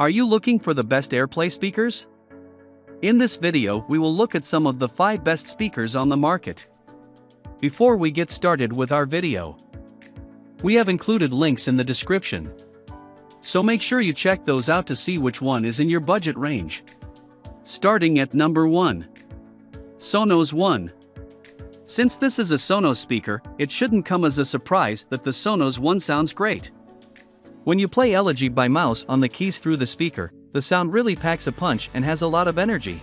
Are you looking for the best AirPlay speakers? In this video, we will look at some of the 5 best speakers on the market. Before we get started with our video, we have included links in the description, so make sure you check those out to see which one is in your budget range. Starting at number 1. Sonos One. Since this is a Sonos speaker, it shouldn't come as a surprise that the Sonos One sounds great. When you play Elegy by Mouse on the keys through the speaker, the sound really packs a punch and has a lot of energy.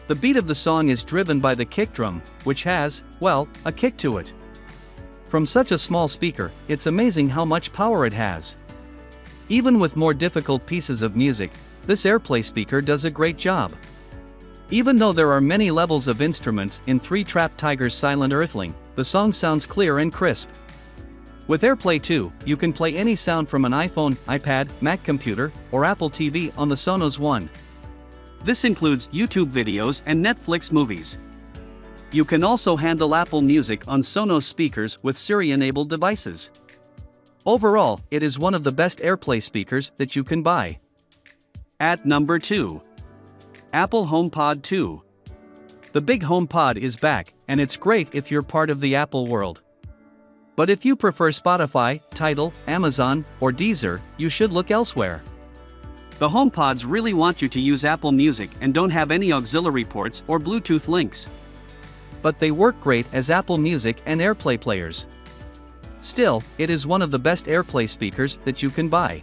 The beat of the song is driven by the kick drum, which has, well, a kick to it. From such a small speaker, it's amazing how much power it has. Even with more difficult pieces of music, this AirPlay speaker does a great job. Even though there are many levels of instruments in 3-Trap Tiger's Silent Earthling, the song sounds clear and crisp. With AirPlay 2, you can play any sound from an iPhone, iPad, Mac computer, or Apple TV on the Sonos One. This includes YouTube videos and Netflix movies. You can also handle Apple Music on Sonos speakers with Siri-enabled devices. Overall, it is one of the best AirPlay speakers that you can buy. At number 2. Apple HomePod 2. The big HomePod is back, and it's great if you're part of the Apple world. But if you prefer Spotify, Tidal, Amazon, or Deezer, you should look elsewhere. The HomePods really want you to use Apple Music and don't have any auxiliary ports or Bluetooth links. But they work great as Apple Music and AirPlay players. Still, it is one of the best AirPlay speakers that you can buy.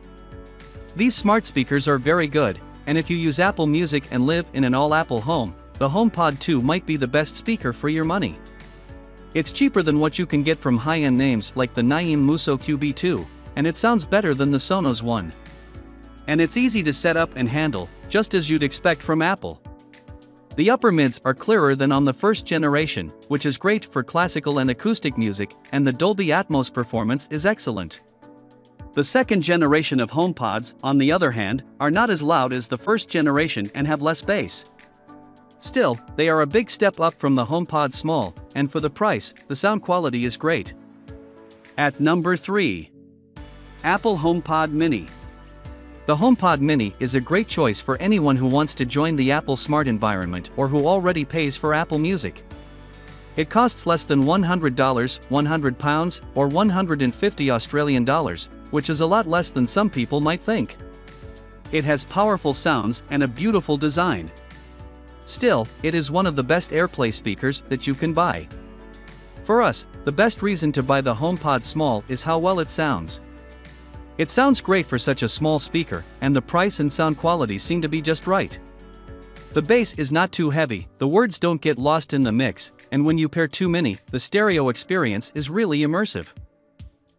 These smart speakers are very good, and if you use Apple Music and live in an all-Apple home, the HomePod 2 might be the best speaker for your money. It's cheaper than what you can get from high-end names like the Naim Muso QB2, and it sounds better than the Sonos One. And it's easy to set up and handle, just as you'd expect from Apple. The upper mids are clearer than on the first generation, which is great for classical and acoustic music, and the Dolby Atmos performance is excellent. The second generation of HomePods, on the other hand, are not as loud as the first generation and have less bass. Still, they are a big step up from the HomePod Small, and for the price, the sound quality is great. At number 3. Apple HomePod Mini. The HomePod Mini is a great choice for anyone who wants to join the Apple Smart environment or who already pays for Apple Music. It costs less than $100, £100, or $150 Australian, which is a lot less than some people might think. It has powerful sounds and a beautiful design. Still, it is one of the best AirPlay speakers that you can buy. For us, the best reason to buy the HomePod Small is how well it sounds. It sounds great for such a small speaker, and the price and sound quality seem to be just right. The bass is not too heavy, the words don't get lost in the mix, and when you pair two mini, the stereo experience is really immersive.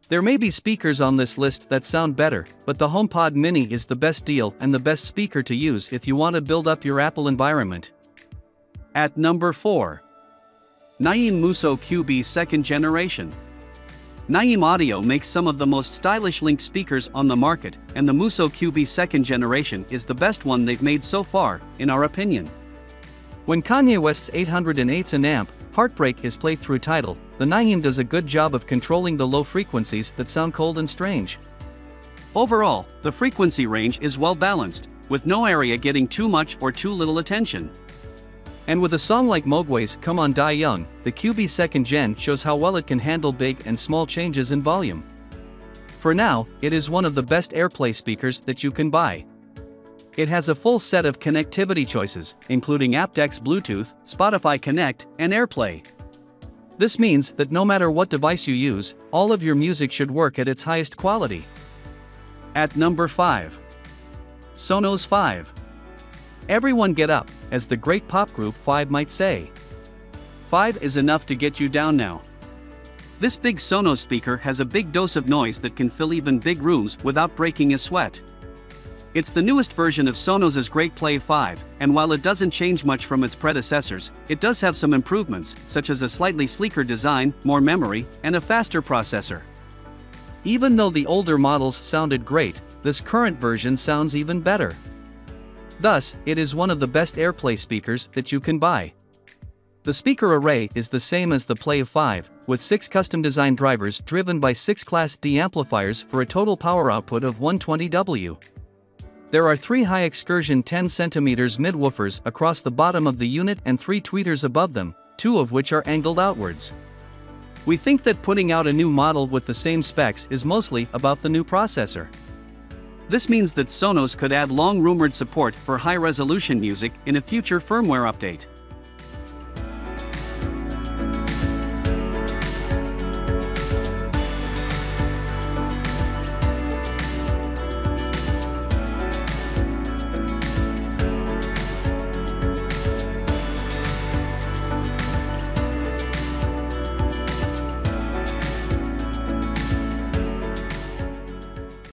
There may be speakers on this list that sound better, but the HomePod Mini is the best deal and the best speaker to use if you want to build up your Apple environment. At number 4. Naim Muso QB Second Generation. Naim Audio makes some of the most stylish linked speakers on the market, and the Muso QB Second Generation is the best one they've made so far, in our opinion. When Kanye West's 808's an amp, Heartbreak is played through Tidal, the Naim does a good job of controlling the low frequencies that sound cold and strange. Overall, the frequency range is well balanced, with no area getting too much or too little attention. And with a song like Mogwai's Come On Die Young, the QB Second Gen shows how well it can handle big and small changes in volume. For now, it is one of the best AirPlay speakers that you can buy. It has a full set of connectivity choices, including aptX Bluetooth, Spotify Connect, and AirPlay. This means that no matter what device you use, all of your music should work at its highest quality. At number 5. Sonos Five. Everyone get up, as the great pop group Five might say. Five is enough to get you down now. This big Sonos speaker has a big dose of noise that can fill even big rooms without breaking a sweat. It's the newest version of Sonos's Great Play 5, and while it doesn't change much from its predecessors, it does have some improvements, such as a slightly sleeker design, more memory, and a faster processor. Even though the older models sounded great, this current version sounds even better. Thus, it is one of the best AirPlay speakers that you can buy. The speaker array is the same as the Play 5, with 6 custom-designed drivers driven by 6 Class D amplifiers for a total power output of 120 W. There are 3 high excursion 10 cm mid-woofers across the bottom of the unit and 3 tweeters above them, 2 of which are angled outwards. We think that putting out a new model with the same specs is mostly about the new processor. This means that Sonos could add long-rumored support for high-resolution music in a future firmware update.